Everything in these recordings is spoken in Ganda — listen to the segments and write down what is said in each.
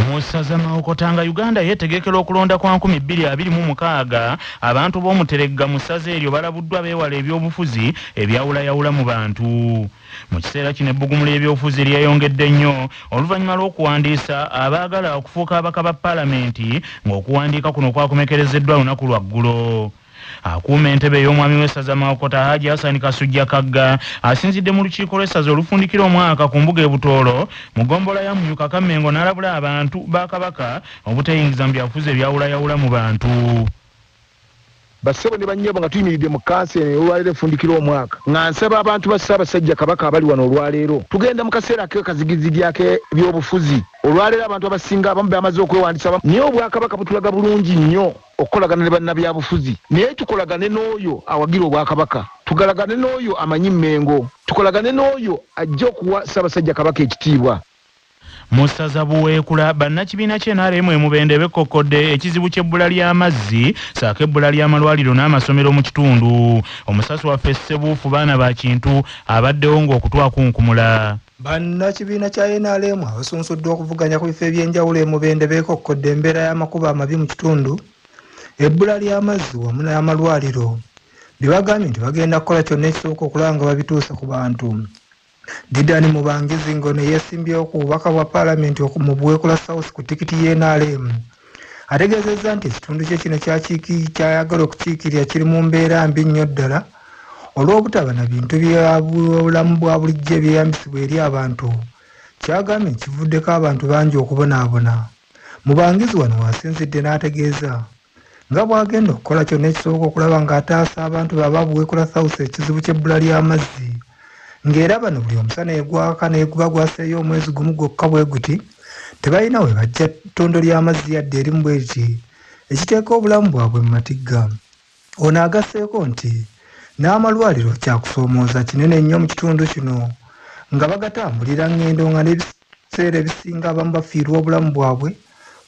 Musaza Mawokotanga Uganda yetegekera okulonda kwa 2026 abantu b'omuteregga mu ssaza eryo balabuddwa beewala ebyobufuzi ebyawulayawula mu bantu. Mu kiseera kino ebbugumu ly'ebyobufuzi lyeyongedde nnyo oluvannyuma lw'okuwandiisa abaagala okufuuka abaka ba paalamenti ng'okuwandiika kuno kwakomekerezeddwa lunaku lwa ggulo. Akuuma entebe y'omwami w'essaza Mawokota Haji Hassan Kasujja Kagga asinzidde mu lukiiko lw'essaza olufundikira omwaka ku mbuga e Butoolo mu ggombolola ya Mumyuka Kamengo n'alabula abantu ba Kabaka obutayingiza mu byabufuzi ebyawulayawula mu bantu. Basebo ne bannyabo nga tuyimiridde mu kanseni olwaleero efundikira omwaka nga nsaba abantu ba Ssaabasajja Kabaka abali wano olwaleero tugenda mu kaseera ak'akazigizigi ak'ebyobufuzi. Olwaleero abantu abasinga abamu bamaze okwewandiisa naye Obwakabaka butulaga bulungi nnyo okukolagana ne bannabyabufuzi, naye tukolagane n'oyo awagira Obwakabaka, tugalagane n'oyo amanyi Mmengo, tukolagane n'oyo ajja okuwa Ssaabasajja Kabaka ekitiibwa. Musaza Buweekula bannakibiina ky'NRM Mubende bekkokkodde ekizibu ky'ebbula ly'amazzi saako ebbula ly'amalwaliro n'amasomero mu kitundu. Omusasi waffe Ssebuufu baana ba Kintu abaddewo ng'okutwakunkumula. Bannakibiina kya NRM abasunsuddwa okuvuganya ku bifo eby'enjawulo e Mubende beekokkodde embeera y'amakubo amabi mu kitundu, ebbula ly'amazzi wamu n'amalwaliro. Bagambye nti bagenda kukola kyonna ekisoboka okulaba nga babituusa ku bantu. Didani Mubangizi ngono yeesimbyewo ku bubaka bwa paalamenti mu Buweekula South ku tikiti y'NRM ategeezezza nti ekitundu kye kino kyayagala okukiikirira kiri mu mbeera mbi nnyo ddala olw'obutaba na bintu by'obulamu bwa bulijjo ebyeyambisibwa eri abantu. Kyagambye kivuddeko abantu bangi okubonaabona. Mubangizi wano wasinzidde n'ategeeza nga bw'agenda okukola kyonna ekisoboka okulaba ng'ataasa abantu baba Buweekula South ekizibu ky'ebbula ly'amazzi. Ng'era bano buli omusana egwaka n'eguba gwaseeyo omwezi gumu gwokka bwe guti tebalina we bajja ttondo ly'amazzi yadde erimu bwe liti ekiteeka obulamu bwabwe mu matigga. Ono agasseeko nti n'amalwaliro kyakusoomooza kinene nnyo mu kitundu kino nga bagatambulira ngendo nga n'ebiseera ebisinga abamu bafiirwa obulamu bwabwe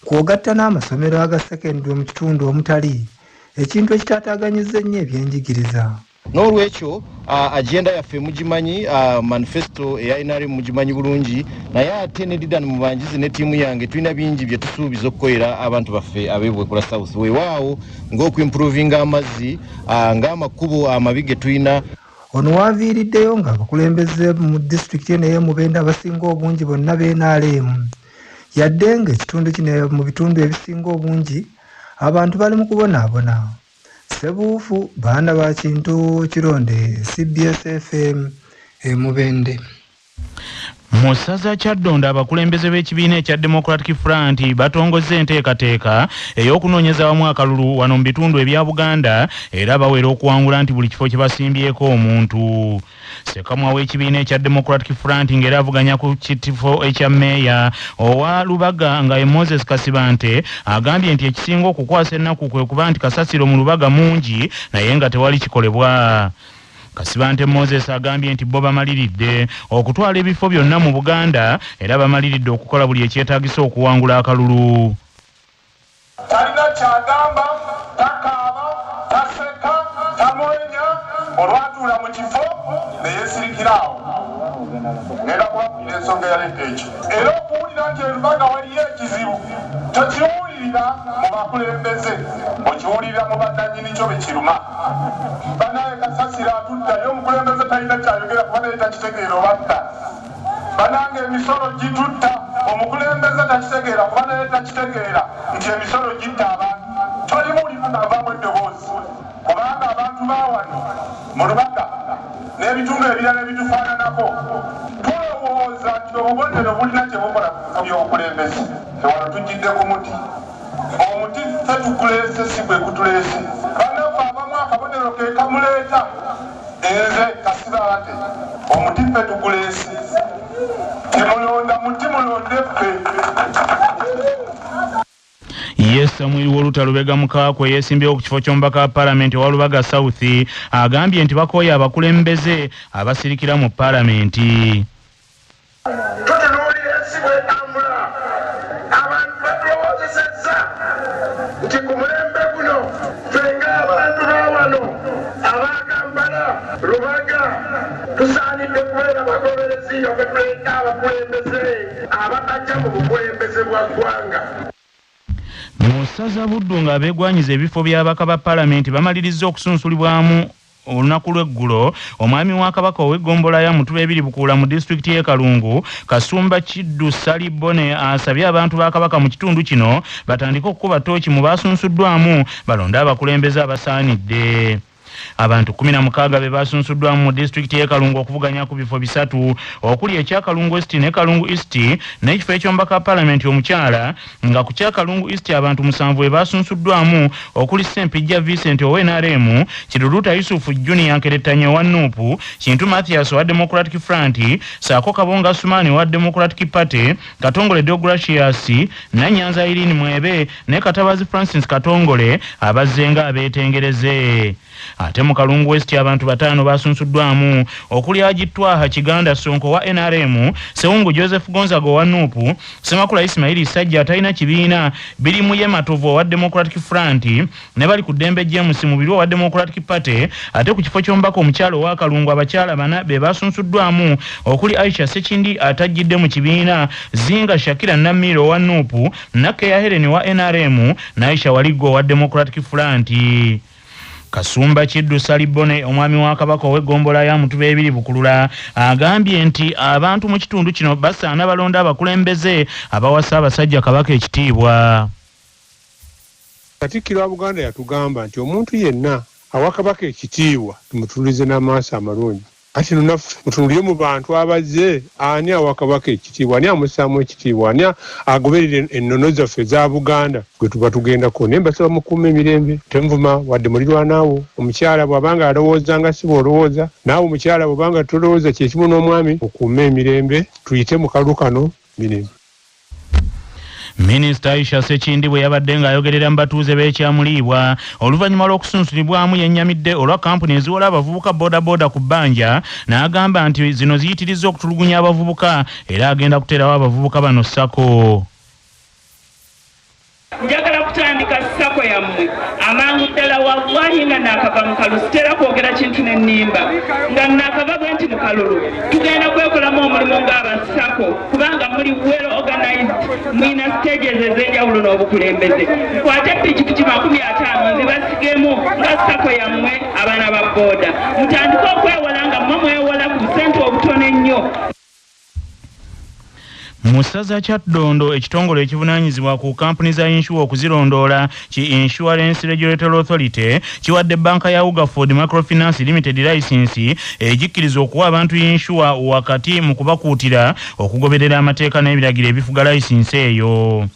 kw'ogatta n'amasomero aga sekendule mu kitundu omutali ekintu ekitaataaganyizza ennyo ebyenjigiriza. N'olwekyo agenda yaffe mugimanyi, manifesto eya NRM mugimanyi bulungi, naye ate ne Didani Mubangizi ne ttiimu yange tulina bingi bye tusuubiza okukolera abantu baffe ab'e Buweekula South. Weewaawo ng'okuimprovinga amazzi, ng'amakubo amabi ge tulina. Ono waaviiriddeyo ng'abakulembeze mu disitulikiti eno ey'Mubende abasinga obungi bonna b'NRM yadde ng'ekitundu kino mu bitundu ebisinga obungi abantu bali mu kubonaabona. Ssebuufu baana ba Kintu Kironde, CBS FM Mubende. Mu ssaza Kyaddondo abakulembeze b'ekibiina ekya Democratic Front batongozza enteekateeka ey'okunoonyeza wamu akalulu wano mu bitundu ebya Buganda era bawera okuwangula nti buli kifo kye basimbyeko omuntu. Ssekamwa w'ekibiina ekya Democratic Front ng'era avuganya ku kifo ekya mmeeya owa Lubaga nga ye Moses Kasibante agambye nti ekisinga okukwasa ennaku kwe kuba nti kasasiro mu Lubaga mungi naye nga tewali kikolebwa. Kasibante Moses agambye nti bo bamaliridde okutwala ebifo byonna mu Buganda era bamaliridde okukola buli ekyetaagisa okuwangula akalulu. Talina kyagamba, takaaba, taseka, tamwenya, olwatuula mu kifo ne yeesirikiraawo. Ngenda kubabuulira ensonga yaleeta ekyo. Era okuwulira nti Lubaga waliyo ekizibu, tokiwulirira mu bakulembeze, okiwulirira mu bannannyini kyo be kiruma. Banaye kasasiro atuddayo omukulembeze talina kyayogera kuba naye takitegeera obatta. Banange emisolo gitutta, omukulembeze takitegeera kuba naye takitegeera nti emisolo gitta abantu. Tolimuwulira ng'avaamu eddoboozi kubanga abantu baawano mu Lubaga n'ebitundu ebirala ebitufaananako tulowooza nti obubonero bulina kye bukola ku bifo by'obukulembeze. Ewano tujjidde ku muti, omuti ffe tuguleese si gwe gutuleese. Bannaffe abamu akabonero ke kamuleeta nze Kasibante omuti ffe tuguleese, temulonda muti mulonde ffe. Yes, Samuel Woluta Lubega Mukaakwe yeesimbyewo ku kifo ky'omubaka wa paalamenti owa Lubaga South agambye nti bakooye abakulembeze abasirikira mu paalamenti. Tutunuulira ensi bw'etambula, abantu batulowoozesezza nti ku mulembe guno ffe ng'abantu ba wano abagambala Lubaga tusaanidde kubeera bagoberezi betuleta abakulembeze abakajja mu bukulembeze bwa ggwanga. Mu ssaza Buddu ng'abeegwanyiza ebifo by'abaka ba Paalamenti bamaliriza okusunsulibwamu olunaku lw'eggulo omwami wa Kabaka ow'eggombolola ya Mutuba 2 Bukuula mu disitulikiti y'e Kalungu Kasumba Kiddu Salibone asabye abantu ba Kabaka mu kitundu kino batandike okukuba ttooki mu baasunsuddwamu balonde abakulembeze abasaanidde. Abantu 16 be basunsuddwamu mu disitulikiti y'e Kalungu okuvuganya ku bifo bisatu okuli ekya Kalungu East ne Kalungu East n'ekifo eky'omubaka wa Paalamenti omukyala nga ku kya Kalungu East abantu 7 be basunsuddwamu okuli Sempijja Vincent owa NRM, Kiruruta Yusuf Junior Nkeretanye wa Nuupu, Kintu Mathias wa Democratic Front, Saako Kabonga Sumani wa Democratic Party, Katongole Deogratius, Nanyanza Irene Mwebe ne Katabazi Francis Katongole abazzenga abeetengereze. Ate mu Kalungu West abantu 5 basunsuddwamu okuli Agitwaha Kiganda Sonko wa NRM, Sewungu Joseph Gonzago wa Nuupu, Semakula Ismaili Sajja atalina kibiina, Birimu Yematovo wa Democratic Front ne bali ku Dembe James Mubiri wa Democratic Party. Ate ku kifo ky'omubaka omukyalo wa Kalungu abakyala 4 be basunsuddwamu okuli Aisha Sekindi atajjidde mu kibiina, Zinga Shakira Namiro wa Nuupu, Nakeya Helen wa NRM na Aisha Waligo wa Democratic Front. Kasumba Kiddu Salibone omwami wa Kabaka ow'eggombolola ya Mutuba 2 Bukulula agambye nti abantu mu kitundu kino basaana balonda abakulembeze abawasa abasajja Kabaka ekitiibwa. Katikkiro wa Buganda yatugamba nti omuntu yenna awa Kabaka ekitiibwa tumutulize n'amaaso amalungi. Kati naffe mutunulire mu bantu abazze ani awa Kabaka ekitiibwa, ani amussaamu ekitiibwa, ani agoberera ennono zaffe za Buganda gwe tuba tugendako. Naye mbasaba mukuuma emirembe, temuvuma wadde mulirwanaawo. Omukyala bw'abanga alowooza nga si bw'olowooza, naawe omukyala bw'abanga tolowooza kye kimu n'omwami, okuuma emirembe, tuyite mu kalulu kano mirembe. Minisita Aisha Sekindi bwe yabadde ng'ayogerera mu batuuze b'ekyamuliibwa oluvannyuma lw'okusunsulibwamu yennyamidde olwa kampuni eziwola abavubuka bodaboda ku bbanja n'agamba nti zino ziyitirizza okutulugunya abavubuka era agenda kuteerawo abavubuka bano ssako. Njagala kutandika ssako yammwe amangu ddala wallahi nga naakava mu kalulu sitera kwogera kintu n'ennimba nga naakava bwe nti mu kalulu tugenda kwekolamu omulimu ng'abassako kubanga muli well organized, mwina stages ez'enjawulo n'obukulembeze. Mukwate pikipiki 50 nzibasigemu nga ssako yammwe abaana ba booda, mutandike okwewola nga mmwe mwewola ku busente obutono ennyo. Mu ssaza Kyaddondo ekitongole ekivunaanyizibwa ku kampuni za inshuwa okuzirondoola ki Insurance Regulatory Authority kiwadde banka ya Ugaford Microfinance Limited license egikkiriza okuwa abantu inshuwa wakati mu kubakuutira okugoberera amateeka n'ebiragiro ebifuga license eyo.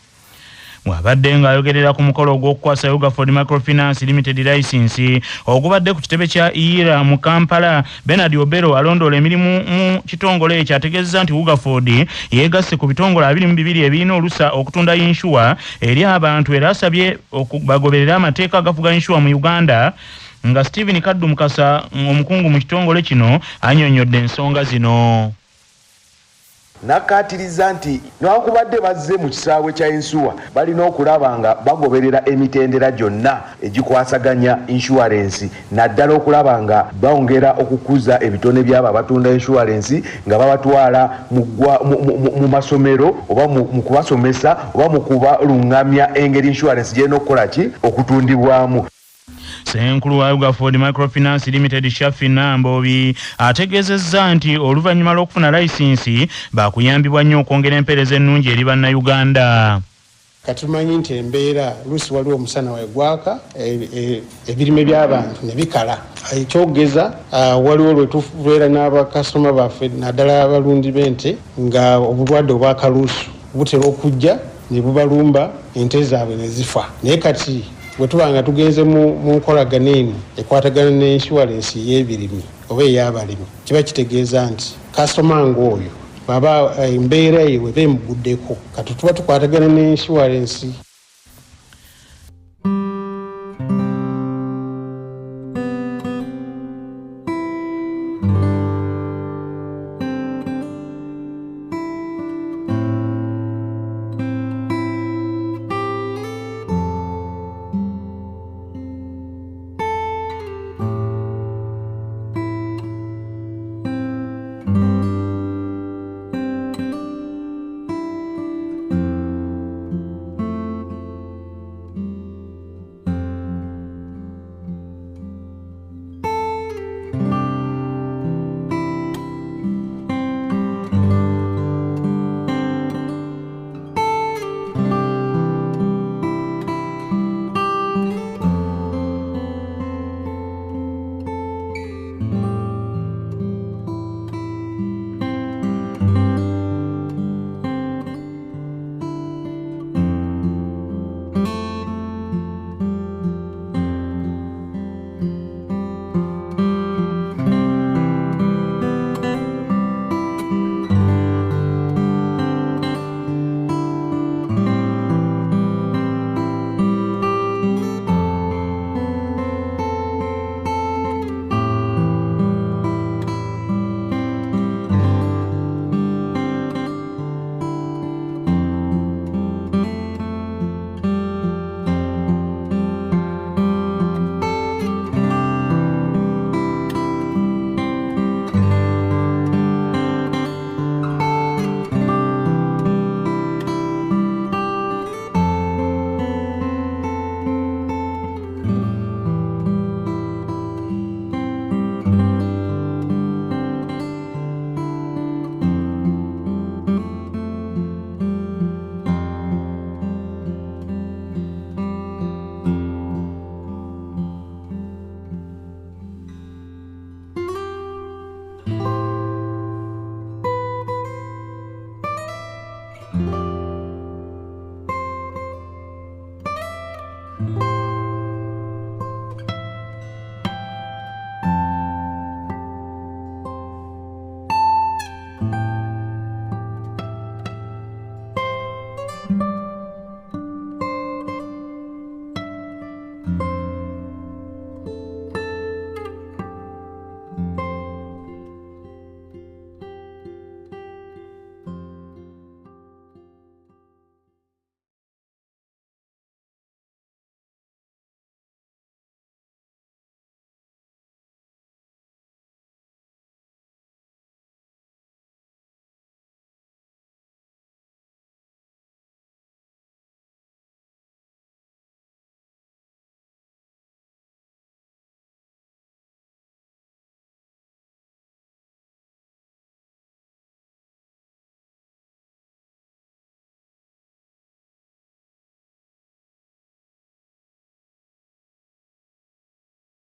Mwabadde ng'ayogerera ku mukolo ogw'okukwasa Ugaford Microfinance Limited license ogubadde ku kitebe kya IRA mu Kampala, Bernard Obero alondoola emirimu mu kitongole ekyo ategeezezza nti Ugaford yeegasse ku bitongole 22 ebirina olusa okutunda inshuwa eri abantu era asabye bagoberera amateeka agafuga inshuwa mu Uganda. Nga Stephen Kaddu Mukasa omukungu mu kitongole kino annyonnyodde ensonga zino. Nakatiriza nti newankubadde bazze mu kisaawe kya ensuwa balina okulaba nga bagoberera emitendera gyonna egikwasaganya inshuwarensi, naddala okulaba nga bawongera okukuza ebitone by'abo abatunda inshuwarensi nga babatwala mu masomero oba mu kubasomesa oba mu kubalungamya engeri inshuwarensi gyena okukola ki okutundibwamu. Senkulu wa Ugaford Microfinance Limited Shafi Nambobi ategeezezza nti oluvannyuma lw'okufuna layisinsi bakuyambibwa nnyo okwongera empeereza ennungi eri bannayuganda. Katumanyi nti embeera luusi waliwo omusana wegwaka ebirime by'abantu ne bikala. Ekyogeza waliwo lwe tubeera n'abakasitoma baffe naddala abalundi b'ente nga obulwadde obwakaluusu butera okujja ne bubalumba ente zaabwe ne zifa. Naye kati bwe tuba nga tugenze mu nkolagana eno ekwatagana n'insurance y'ebirime oba ey'abalimi, kiba kitegeeza nti kasitoma ng'oyo baba embeera ye we beemuguddeko kati tuba tukwatagana n'insurance